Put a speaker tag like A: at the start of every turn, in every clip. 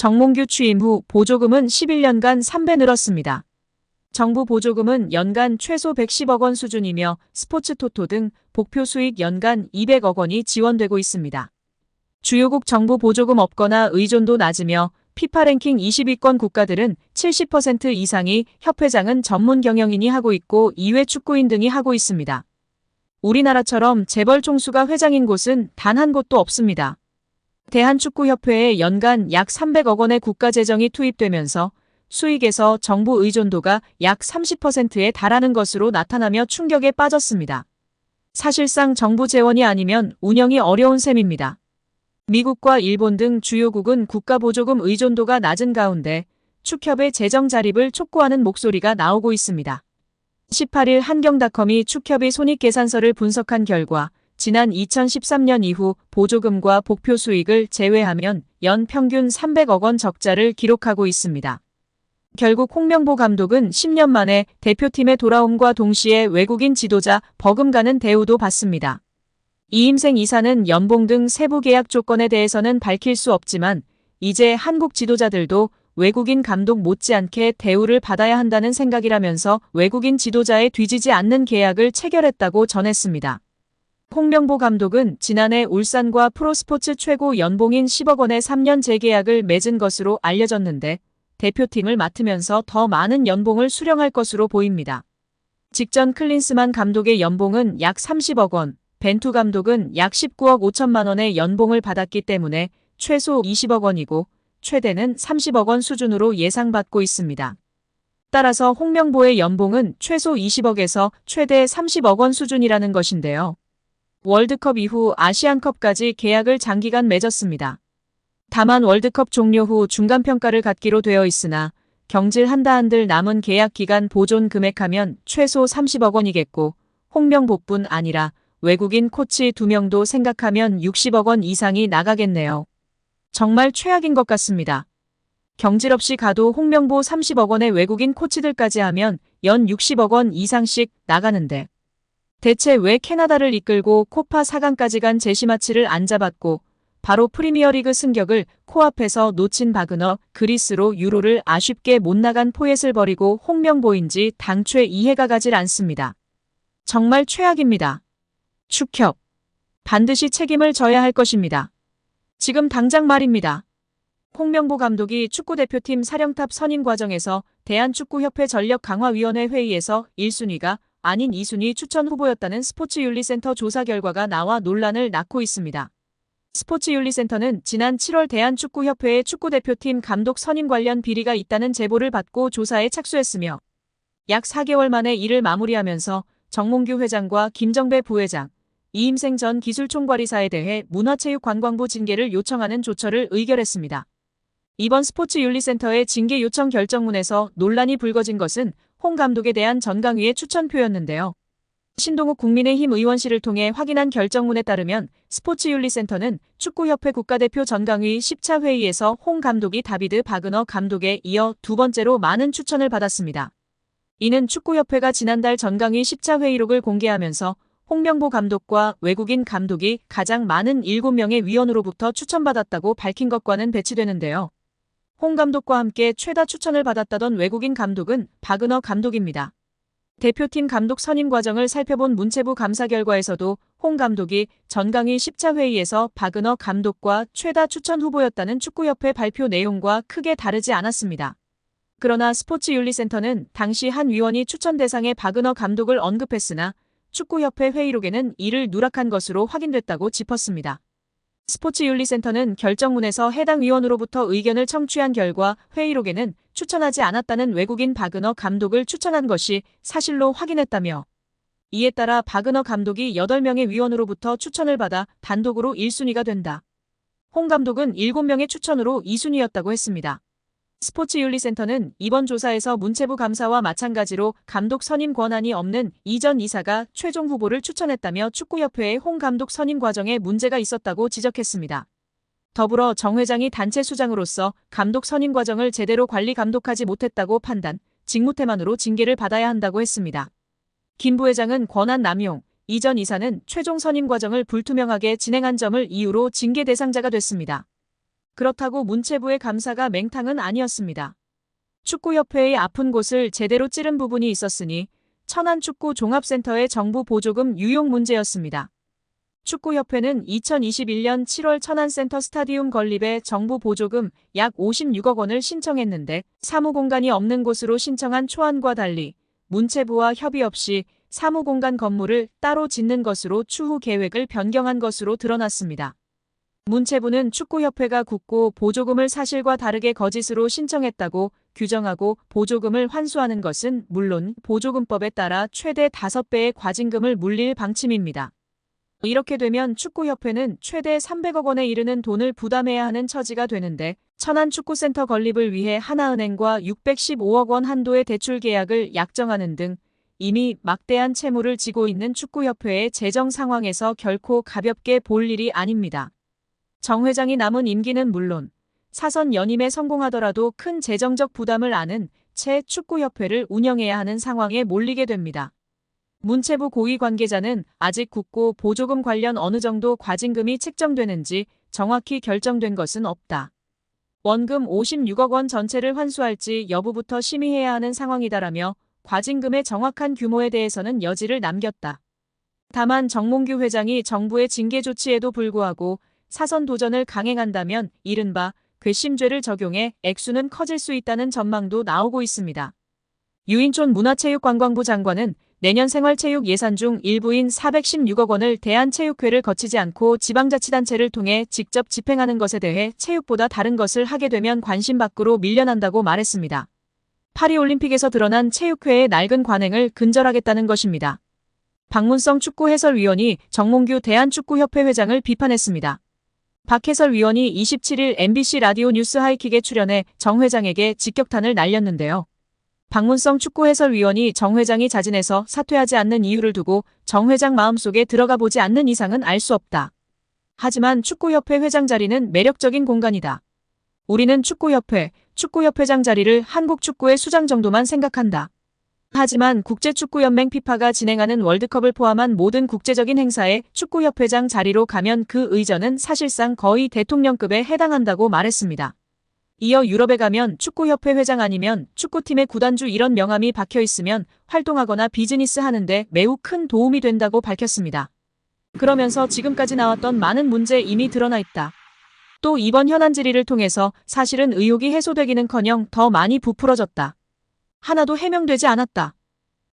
A: 정몽규 취임 후 보조금은 11년간 3배 늘었습니다. 정부 보조금은 연간 최소 110억 원 수준이며 스포츠 토토 등 복표 수익 연간 200억 원이 지원되고 있습니다. 주요국 정부 보조금 없거나 의존도 낮으며 피파 랭킹 20위권 국가들은 70% 이상이 협회장은 전문 경영인이 하고 있고 이외 축구인 등이 하고 있습니다. 우리나라처럼 재벌 총수가 회장인 곳은 단 한 곳도 없습니다. 대한축구협회에 연간 약 300억 원의 국가재정이 투입되면서 수익에서 정부 의존도가 약 30%에 달하는 것으로 나타나며 충격에 빠졌습니다. 사실상 정부 재원이 아니면 운영이 어려운 셈입니다. 미국과 일본 등 주요국은 국가보조금 의존도가 낮은 가운데 축협의 재정 자립을 촉구하는 목소리가 나오고 있습니다. 18일 한경닷컴이 축협의 손익계산서를 분석한 결과 지난 2013년 이후 보조금과 복표 수익을 제외하면 연 평균 300억 원 적자를 기록하고 있습니다. 결국 홍명보 감독은 10년 만에 대표팀에 돌아옴과 동시에 외국인 지도자 버금가는 대우도 받습니다. 이임생 이사는 연봉 등 세부 계약 조건에 대해서는 밝힐 수 없지만 이제 한국 지도자들도 외국인 감독 못지않게 대우를 받아야 한다는 생각이라면서 외국인 지도자에 뒤지지 않는 계약을 체결했다고 전했습니다. 홍명보 감독은 지난해 울산과 프로스포츠 최고 연봉인 10억 원의 3년 재계약을 맺은 것으로 알려졌는데 대표팀을 맡으면서 더 많은 연봉을 수령할 것으로 보입니다. 직전 클린스만 감독의 연봉은 약 30억 원, 벤투 감독은 약 19억 5천만 원의 연봉을 받았기 때문에 최소 20억 원이고 최대는 30억 원 수준으로 예상받고 있습니다. 따라서 홍명보의 연봉은 최소 20억에서 최대 30억 원 수준이라는 것인데요. 월드컵 이후 아시안컵까지 계약을 장기간 맺었습니다. 다만 월드컵 종료 후 중간평가를 갖기로 되어 있으나 경질한다 한들 남은 계약 기간 보존 금액하면 최소 30억 원이겠고 홍명보뿐 아니라 외국인 코치 2명도 생각하면 60억 원 이상이 나가겠네요. 정말 최악인 것 같습니다. 경질 없이 가도 홍명보 30억 원의 외국인 코치들까지 하면 연 60억 원 이상씩 나가는데 대체 왜 캐나다를 이끌고 코파 4강까지 간 제시마치를 안 잡았고 바로 프리미어리그 승격을 코앞에서 놓친 바그너 그리스로 유로를 아쉽게 못 나간 포엣을 버리고 홍명보인지 당최 이해가 가질 않습니다. 정말 최악입니다. 축협. 반드시 책임을 져야 할 것입니다. 지금 당장 말입니다. 홍명보 감독이 축구대표팀 사령탑 선임 과정에서 대한축구협회 전력강화위원회 회의에서 1순위가 아닌 2순위 추천 후보였다는 스포츠윤리센터 조사 결과가 나와 논란을 낳고 있습니다. 스포츠윤리센터는 지난 7월 대한축구협회의 축구대표팀 감독 선임 관련 비리가 있다는 제보를 받고 조사에 착수했으며 약 4개월 만에 이를 마무리하면서 정몽규 회장과 김정배 부회장, 이임생 전 기술총괄이사에 대해 문화체육관광부 징계를 요청하는 조처를 의결했습니다. 이번 스포츠윤리센터의 징계 요청 결정문에서 논란이 불거진 것은 홍 감독에 대한 전강위의 추천표였는데요. 신동욱 국민의힘 의원실을 통해 확인한 결정문에 따르면 스포츠윤리센터는 축구협회 국가대표 전강위 10차 회의에서 홍 감독이 다비드 바그너 감독에 이어 두 번째로 많은 추천을 받았습니다. 이는 축구협회가 지난달 전강위 10차 회의록을 공개하면서 홍명보 감독과 외국인 감독이 가장 많은 7명의 위원으로부터 추천받았다고 밝힌 것과는 배치되는데요. 홍 감독과 함께 최다 추천을 받았다던 외국인 감독은 바그너 감독입니다. 대표팀 감독 선임 과정을 살펴본 문체부 감사 결과에서도 홍 감독이 전강위 10차 회의에서 바그너 감독과 최다 추천 후보였다는 축구협회 발표 내용과 크게 다르지 않았습니다. 그러나 스포츠윤리센터는 당시 한 위원이 추천 대상에 바그너 감독을 언급했으나 축구협회 회의록에는 이를 누락한 것으로 확인됐다고 짚었습니다. 스포츠윤리센터는 결정문에서 해당 위원으로부터 의견을 청취한 결과 회의록에는 추천하지 않았다는 외국인 바그너 감독을 추천한 것이 사실로 확인했다며 이에 따라 바그너 감독이 8명의 위원으로부터 추천을 받아 단독으로 1순위가 된다. 홍 감독은 7명의 추천으로 2순위였다고 했습니다. 스포츠윤리센터는 이번 조사에서 문체부 감사와 마찬가지로 감독 선임 권한이 없는 이전 이사가 최종 후보를 추천했다며 축구협회의 홍 감독 선임 과정에 문제가 있었다고 지적했습니다. 더불어 정 회장이 단체 수장으로서 감독 선임 과정을 제대로 관리 감독하지 못했다고 판단, 직무태만으로 징계를 받아야 한다고 했습니다. 김 부회장은 권한 남용, 이전 이사는 최종 선임 과정을 불투명하게 진행한 점을 이유로 징계 대상자가 됐습니다. 그렇다고 문체부의 감사가 맹탕은 아니었습니다. 축구협회의 아픈 곳을 제대로 찌른 부분이 있었으니 천안축구종합센터의 정부 보조금 유용 문제였습니다. 축구협회는 2021년 7월 천안센터 스타디움 건립에 정부 보조금 약 56억 원을 신청했는데 사무공간이 없는 곳으로 신청한 초안과 달리 문체부와 협의 없이 사무공간 건물을 따로 짓는 것으로 추후 계획을 변경한 것으로 드러났습니다. 문체부는 축구협회가 굳고 보조금을 사실과 다르게 거짓으로 신청했다고 규정하고 보조금을 환수하는 것은 물론 보조금법에 따라 최대 5배의 과징금을 물릴 방침입니다. 이렇게 되면 축구협회는 최대 300억 원에 이르는 돈을 부담해야 하는 처지가 되는데 천안축구센터 건립을 위해 하나은행과 615억 원 한도의 대출 계약을 약정하는 등 이미 막대한 채무를 지고 있는 축구협회의 재정 상황에서 결코 가볍게 볼 일이 아닙니다. 정 회장이 남은 임기는 물론 사선 연임에 성공하더라도 큰 재정적 부담을 안은 채 축구협회를 운영해야 하는 상황에 몰리게 됩니다. 문체부 고위 관계자는 아직 굳고 보조금 관련 어느 정도 과징금이 책정되는지 정확히 결정된 것은 없다. 원금 56억 원 전체를 환수할지 여부부터 심의해야 하는 상황이다라며 과징금의 정확한 규모에 대해서는 여지를 남겼다. 다만 정몽규 회장이 정부의 징계 조치에도 불구하고 사선 도전을 강행한다면 이른바 괘씸죄를 적용해 액수는 커질 수 있다는 전망도 나오고 있습니다. 유인촌 문화체육관광부 장관은 내년 생활체육 예산 중 일부인 416억 원을 대한체육회를 거치지 않고 지방자치단체를 통해 직접 집행하는 것에 대해 체육보다 다른 것을 하게 되면 관심 밖으로 밀려난다고 말했습니다. 파리올림픽에서 드러난 체육회의 낡은 관행을 근절하겠다는 것입니다. 박문성 축구해설위원이 정몽규 대한축구협회 회장을 비판했습니다. 박 해설위원이 27일 MBC 라디오 뉴스 하이킥에 출연해 정 회장에게 직격탄을 날렸는데요. 박문성 축구해설위원이 정 회장이 자진해서 사퇴하지 않는 이유를 두고 정 회장 마음속에 들어가 보지 않는 이상은 알 수 없다. 하지만 축구협회 회장 자리는 매력적인 공간이다. 우리는 축구협회장 자리를 한국 축구의 수장 정도만 생각한다. 하지만 국제축구연맹 피파가 진행하는 월드컵을 포함한 모든 국제적인 행사에 축구협회장 자리로 가면 그 의전은 사실상 거의 대통령급에 해당한다고 말했습니다. 이어 유럽에 가면 축구협회 회장 아니면 축구팀의 구단주 이런 명함이 박혀있으면 활동하거나 비즈니스 하는데 매우 큰 도움이 된다고 밝혔습니다. 그러면서 지금까지 나왔던 많은 문제 이미 드러나 있다. 또 이번 현안 질의를 통해서 사실은 의혹이 해소되기는커녕 더 많이 부풀어졌다. 하나도 해명되지 않았다.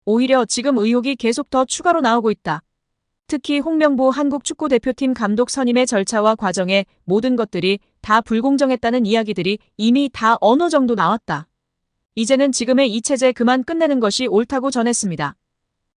A: 오히려 지금 의혹이 계속 더 추가로 나오고 있다. 특히 홍명보 한국축구대표팀 감독 선임의 절차와 과정에 모든 것들이 다 불공정했다는 이야기들이 이미 다 어느 정도 나왔다. 이제는 지금의 이 체제 그만 끝내는 것이 옳다고 전했습니다.